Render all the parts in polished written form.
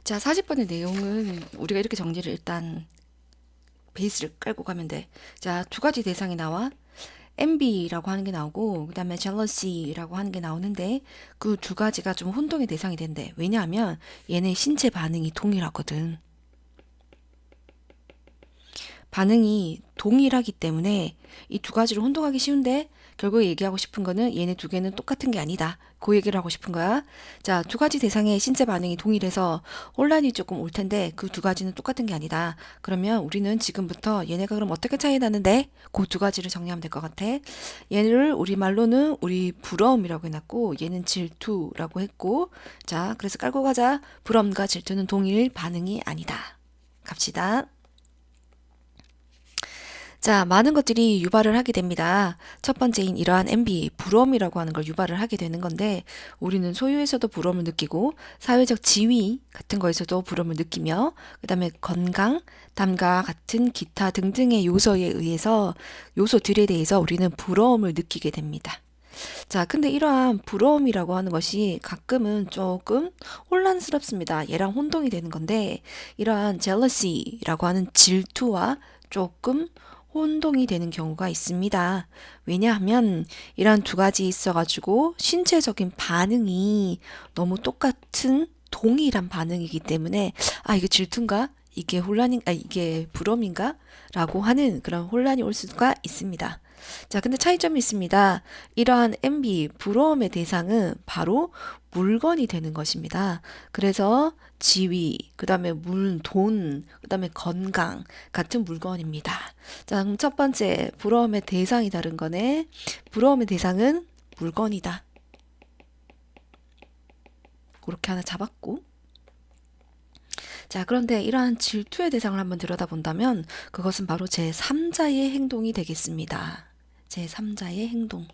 자, 40번의 내용은 우리가 이렇게 정리를 일단 베이스를 깔고 가면 돼. 자, 두 가지 대상이 나와. envy라고 하는 게 나오고, 그 다음에 jealousy라고 하는 게 나오는데, 그 두 가지가 좀 혼동의 대상이 된대. 왜냐하면 얘네 신체 반응이 동일하거든. 반응이 동일하기 때문에 이 두 가지를 혼동하기 쉬운데 결국 얘기하고 싶은 거는 얘네 두 개는 똑같은 게 아니다. 그 얘기를 하고 싶은 거야. 자, 두 가지 대상의 신체 반응이 동일해서 혼란이 조금 올 텐데 그 두 가지는 똑같은 게 아니다. 그러면 우리는 지금부터 얘네가 그럼 어떻게 차이 나는데 그 두 가지를 정리하면 될 것 같아. 얘를 우리말로는 우리 부러움이라고 해놨고 얘는 질투라고 했고 자, 그래서 깔고 가자. 부러움과 질투는 동일 반응이 아니다. 갑시다. 자, 많은 것들이 유발을 하게 됩니다. 첫 번째인 이러한 MB, 부러움이라고 하는 걸 유발을 하게 되는 건데, 우리는 소유에서도 부러움을 느끼고, 사회적 지위 같은 거에서도 부러움을 느끼며, 그 다음에 건강, 담과 같은 기타 등등의 요소에 의해서, 요소들에 대해서 우리는 부러움을 느끼게 됩니다. 자, 근데 이러한 부러움이라고 하는 것이 가끔은 조금 혼란스럽습니다. 얘랑 혼동이 되는 건데, 이러한 jealousy라고 하는 질투와 조금 혼동이 되는 경우가 있습니다. 왜냐하면 이러한 두 가지 있어가지고 신체적인 반응이 너무 똑같은 동일한 반응이기 때문에 아, 이게 질투인가? 이게 혼란인가? 이게 부러움인가? 라고 하는 그런 혼란이 올 수가 있습니다. 자, 근데 차이점이 있습니다. 이러한 MB, 부러움의 대상은 바로 물건이 되는 것입니다. 그래서 지위, 그 다음에 돈, 그 다음에 건강 같은 물건입니다. 자, 그럼 첫 번째, 부러움의 대상이 다른 거네. 부러움의 대상은 물건이다. 그렇게 하나 잡았고. 자, 그런데 이러한 질투의 대상을 한번 들여다본다면 그것은 바로 제3자의 행동이 되겠습니다. 제3자의 행동.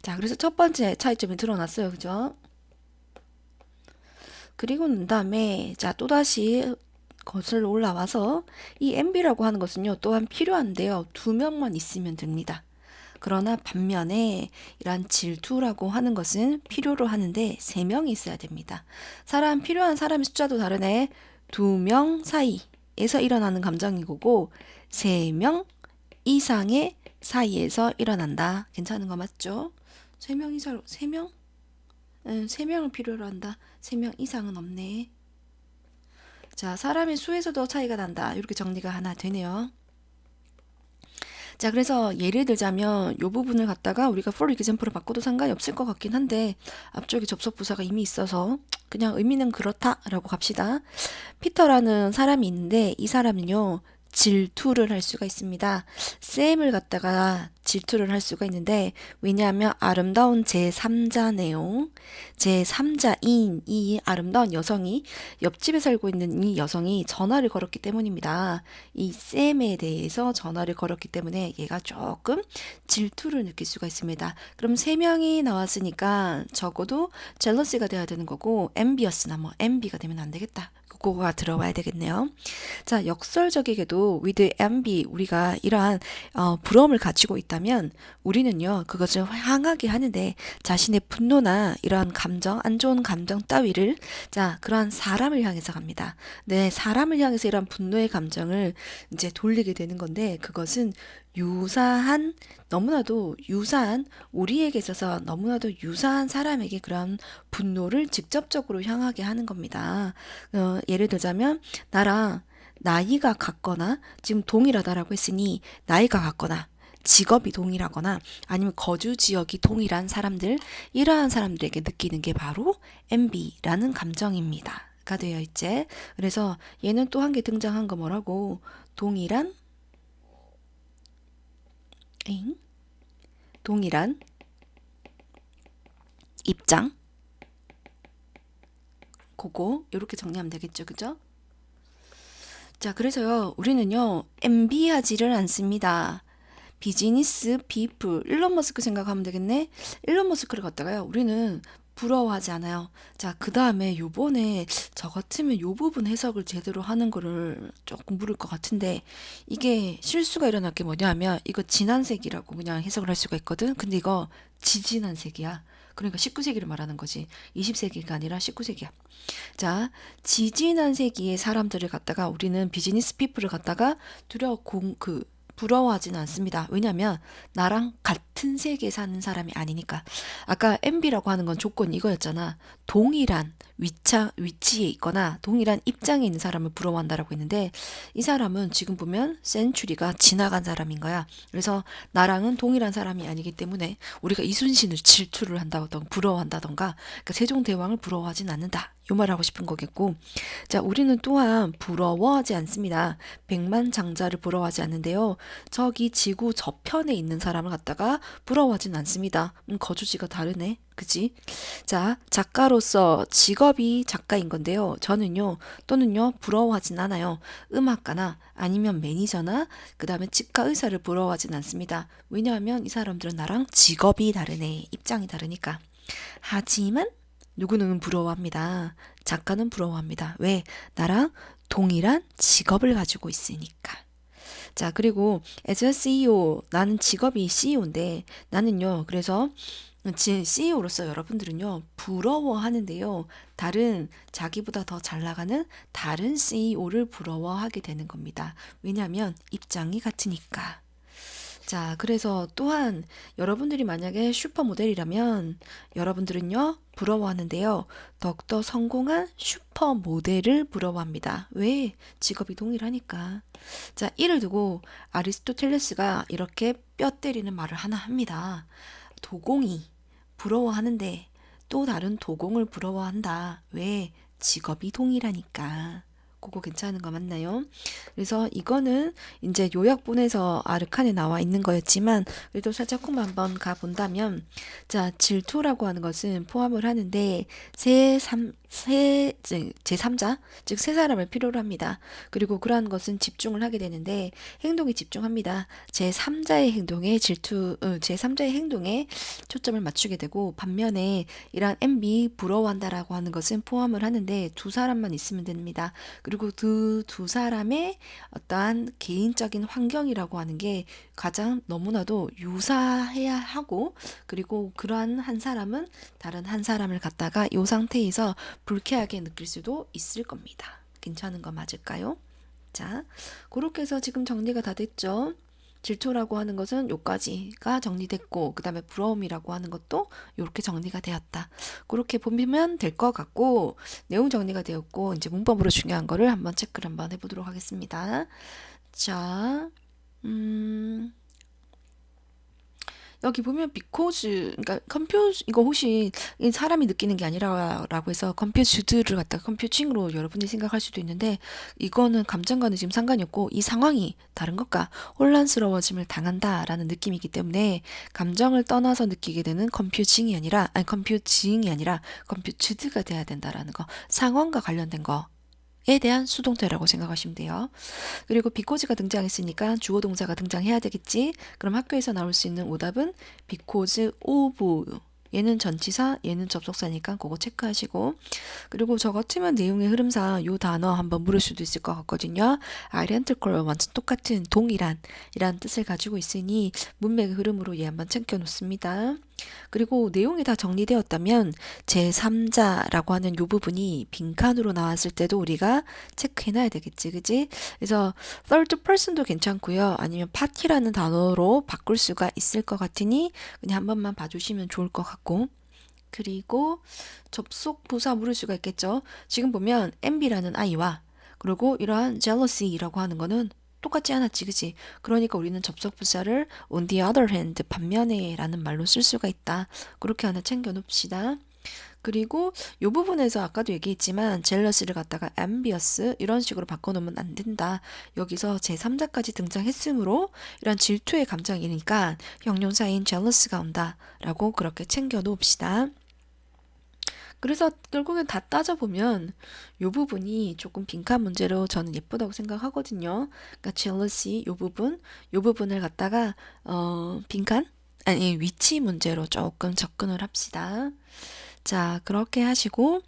자, 그래서 첫 번째 차이점이 드러났어요. 그죠? 그리고 난 다음에, 자, 또다시 거슬러 올라와서 이 MB라고 하는 것은요, 또한 필요한데요. 두 명만 있으면 됩니다. 그러나 반면에 이러한 질투라고 하는 것은 필요로 하는데 세 명이 있어야 됩니다. 필요한 사람의 숫자도 다르네. 두 명 사이에서 일어나는 감정인 거고, 세 명 이상의 사이에서 일어난다. 괜찮은 거 맞죠? 세 명? 응, 세 명을 필요로 한다. 세 명 이상은 없네. 자, 사람의 수에서도 차이가 난다. 이렇게 정리가 하나 되네요. 자, 그래서 예를 들자면 이 부분을 갖다가 우리가 for example을 바꿔도 상관이 없을 것 같긴 한데 앞쪽에 접속 부사가 이미 있어서 그냥 의미는 그렇다라고 갑시다. 피터라는 사람이 있는데 이 사람은요. 질투를 할 수가 있습니다. 쌤을 갖다가 질투를 할 수가 있는데 왜냐하면 아름다운 제3자 내용, 제3자인 이 아름다운 여성이 옆집에 살고 있는 이 여성이 전화를 걸었기 때문입니다. 이 쌤에 대해서 전화를 걸었기 때문에 얘가 조금 질투를 느낄 수가 있습니다. 그럼 세 명이 나왔으니까 적어도 젤러시가 돼야 되는 거고 envious나 뭐 envy가 되면 안 되겠다. 그거가 들어와야 되겠네요. 자, 역설적이게도 with envy 우리가 이러한 부러움을 가지고 있다면 우리는요 그것을 향하게 하는데 자신의 분노나 이러한 감정, 안 좋은 감정 따위를 자 그러한 사람을 향해서 갑니다. 네, 사람을 향해서 이러한 분노의 감정을 이제 돌리게 되는 건데 그것은 유사한 너무나도 유사한 우리에게 있어서 너무나도 유사한 사람에게 그런 분노를 직접적으로 향하게 하는 겁니다. 예를 들자면 나랑 나이가 같거나 지금 동일하다라고 했으니 나이가 같거나 직업이 동일하거나 아니면 거주 지역이 동일한 사람들 이러한 사람들에게 느끼는 게 바로 envy라는 감정입니다. 가 되어 있지. 그래서 얘는 또 한 개 등장한 거 뭐라고? 동일한 엥? 동일한 입장 그거 이렇게 정리하면 되겠죠. 그죠? 자, 그래서요. 우리는요. envy하지를 않습니다. 비즈니스, 피플, 일론 머스크 생각하면 되겠네. 일론 머스크를 갖다가요. 우리는 부러워하지 않아요. 자, 그 다음에 요번에 저 같으면 요 부분 해석을 제대로 하는 거를 조금 물을 것 같은데, 이게 실수가 일어날 게 뭐냐면, 이거 진한색이라고 그냥 해석을 할 수가 있거든. 근데 이거 지진한색이야. 그러니까 19세기를 말하는 거지. 20세기가 아니라 19세기야. 자, 지진한 세기의 사람들을 갖다가 우리는 비즈니스 피플을 갖다가 부러워하지는 않습니다. 왜냐면 나랑 같은 세계에 사는 사람이 아니니까. 아까 MB라고 하는 건 조건이 이거였잖아. 동일한 위치에 있거나 동일한 입장에 있는 사람을 부러워한다라고 했는데, 이 사람은 지금 보면 센츄리가 지나간 사람인 거야. 그래서 나랑은 동일한 사람이 아니기 때문에 우리가 이순신을 질투를 한다던가 부러워한다던가, 그러니까 세종대왕을 부러워하진 않는다, 요 말하고 싶은 거겠고. 자, 우리는 또한 부러워하지 않습니다. 백만장자를 부러워하지 않는데요. 저기 지구 저편에 있는 사람을 갖다가 부러워하진 않습니다. 거주지가 다르네. 그지? 자, 작가로서 직업이 작가인 건데요. 저는요, 또는요, 부러워하진 않아요. 음악가나 아니면 매니저나 그 다음에 치과 의사를 부러워하진 않습니다. 왜냐하면 이 사람들은 나랑 직업이 다르네. 입장이 다르니까. 하지만 누구는 부러워합니다. 작가는 부러워합니다. 왜? 나랑 동일한 직업을 가지고 있으니까. 자, 그리고 as a CEO, 나는 직업이 CEO인데, 나는요, 그래서 CEO로서 여러분들은요, 부러워하는데요, 다른, 자기보다 더 잘 나가는 다른 CEO를 부러워하게 되는 겁니다. 왜냐하면 입장이 같으니까. 자, 그래서 또한 여러분들이 만약에 슈퍼모델이라면 여러분들은요, 부러워하는데요, 더욱더 성공한 슈퍼모델을 부러워합니다. 왜? 직업이 동일하니까. 자, 이를 두고 아리스토텔레스가 이렇게 뼈 때리는 말을 하나 합니다. 도공이 부러워하는데 또 다른 도공을 부러워한다. 왜? 직업이 동일하니까. 그거 괜찮은 거 맞나요? 그래서 이거는 이제 요약본에서 아르칸에 나와 있는 거였지만, 그래도 살짝만 한번 가본다면, 자, 질투라고 하는 것은 포함을 하는데, 제3자, 즉 세 사람을 필요로 합니다. 그리고 그러한 것은 집중을 하게 되는데, 행동에 집중합니다. 제3자의 행동에 초점을 맞추게 되고, 반면에 이러한 MB 부러워한다라고 하는 것은 포함을 하는데 두 사람만 있으면 됩니다. 그리고 그 두 사람의 어떠한 개인적인 환경이라고 하는 게 가장 너무나도 유사해야 하고, 그리고 그러한 한 사람은 다른 한 사람을 갖다가 이 상태에서 불쾌하게 느낄 수도 있을 겁니다. 괜찮은 거 맞을까요? 자, 그렇게 해서 지금 정리가 다 됐죠? 질투라고 하는 것은 요까지가 정리됐고, 그 다음에 부러움이라고 하는 것도 이렇게 정리가 되었다. 그렇게 보면 될 것 같고, 내용 정리가 되었고, 이제 문법으로 중요한 거를 한번 체크를 한번 해보도록 하겠습니다. 자, 음, 여기 보면 because, 그러니까 confuse, 이거 혹시 사람이 느끼는 게 아니라라고 해서 confused를 갖다가 confusing으로 여러분들이 생각할 수도 있는데, 이거는 감정과는 지금 상관이 없고 이 상황이 다른 것과 혼란스러워짐을 당한다라는 느낌이기 때문에 감정을 떠나서 느끼게 되는 confusing이 아니라 confused가 돼야 된다라는 거, 상황과 관련된 거 에 대한 수동태라고 생각하시면 돼요. 그리고 비코즈가 등장했으니까 주어 동사가 등장해야 되겠지. 그럼 학교에서 나올 수 있는 오답은 because of. 얘는 전치사, 얘는 접속사니까 그거 체크하시고. 그리고 저 같으면 내용의 흐름상 요 단어 한번 물을 수도 있을 것 같거든요. identical와 완전 똑같은 동일한 이란 뜻을 가지고 있으니 문맥의 흐름으로 얘 한번 챙겨놓습니다. 그리고 내용이 다 정리되었다면 제3자라고 하는 요 부분이 빈칸으로 나왔을 때도 우리가 체크해놔야 되겠지, 그지? 그래서 third person도 괜찮고요. 아니면 party라는 단어로 바꿀 수가 있을 것 같으니 그냥 한 번만 봐주시면 좋을 것 같고. 그리고 접속 부사 물을 수가 있겠죠. 지금 보면 MB라는 아이와 그리고 이러한 jealousy라고 하는 거는 똑같지 않았지, 그치? 그러니까 우리는 접속 부사를 on the other hand, 반면에 라는 말로 쓸 수가 있다. 그렇게 하나 챙겨 놓읍시다. 그리고 이 부분에서 아까도 얘기했지만 jealous를 갖다가 envious 이런 식으로 바꿔놓으면 안 된다. 여기서 제3자까지 등장했으므로 이런 질투의 감정이니까 형용사인 jealous가 온다 라고 그렇게 챙겨 놓읍시다. 그래서 결국엔 다 따져보면 요 부분이 조금 빈칸 문제로 저는 예쁘다고 생각하거든요. 그러니까 jealousy 요 부분을 갖다가 빈칸? 아니 위치 문제로 조금 접근을 합시다. 자, 그렇게 하시고,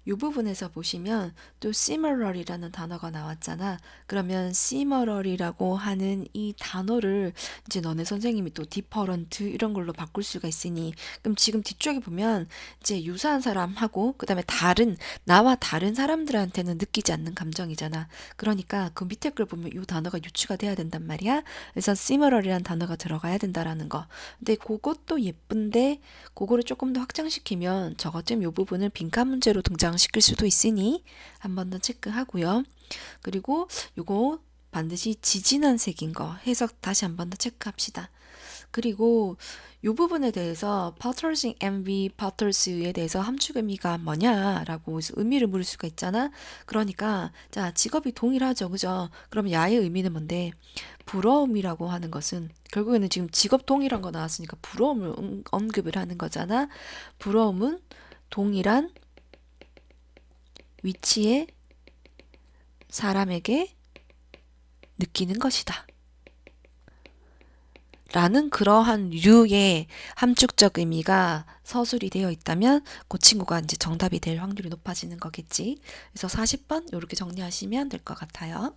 이 부분에서 보시면 또 similar이라는 단어가 나왔잖아. 그러면 similar이라고 하는 이 단어를 이제 너네 선생님이 또 different 이런 걸로 바꿀 수가 있으니, 그럼 지금 뒤쪽에 보면 이제 유사한 사람하고 그다음에 다른 나와 다른 사람들한테는 느끼지 않는 감정이잖아. 그러니까 그 밑에 걸 보면 이 단어가 유추가 돼야 된단 말이야. 그래서 similar이라는 단어가 들어가야 된다라는 거. 근데 그것도 예쁜데 그거를 조금 더 확장시키면 저것쯤 이 부분을 빈칸 문제로 등장시킬 수도 있으니 한 번 더 체크하고요. 그리고 요거 반드시 지진한 색인 거 해석 다시 한 번 더 체크합시다. 그리고 이 부분에 대해서 Pottersing MV Potters에 대해서 함축 의미가 뭐냐라고 의미를 물을 수가 있잖아. 그러니까 자, 직업이 동일하죠. 그죠? 그럼 야의 의미는 뭔데? 부러움이라고 하는 것은 결국에는 지금 직업 동일한 거 나왔으니까 부러움을 언급을 하는 거잖아. 부러움은 동일한 위치의 사람에게 느끼는 것이다. 라는 그러한 류의 함축적 의미가 서술이 되어 있다면 그 친구가 이제 정답이 될 확률이 높아지는 거겠지. 그래서 40번 이렇게 정리하시면 될 것 같아요.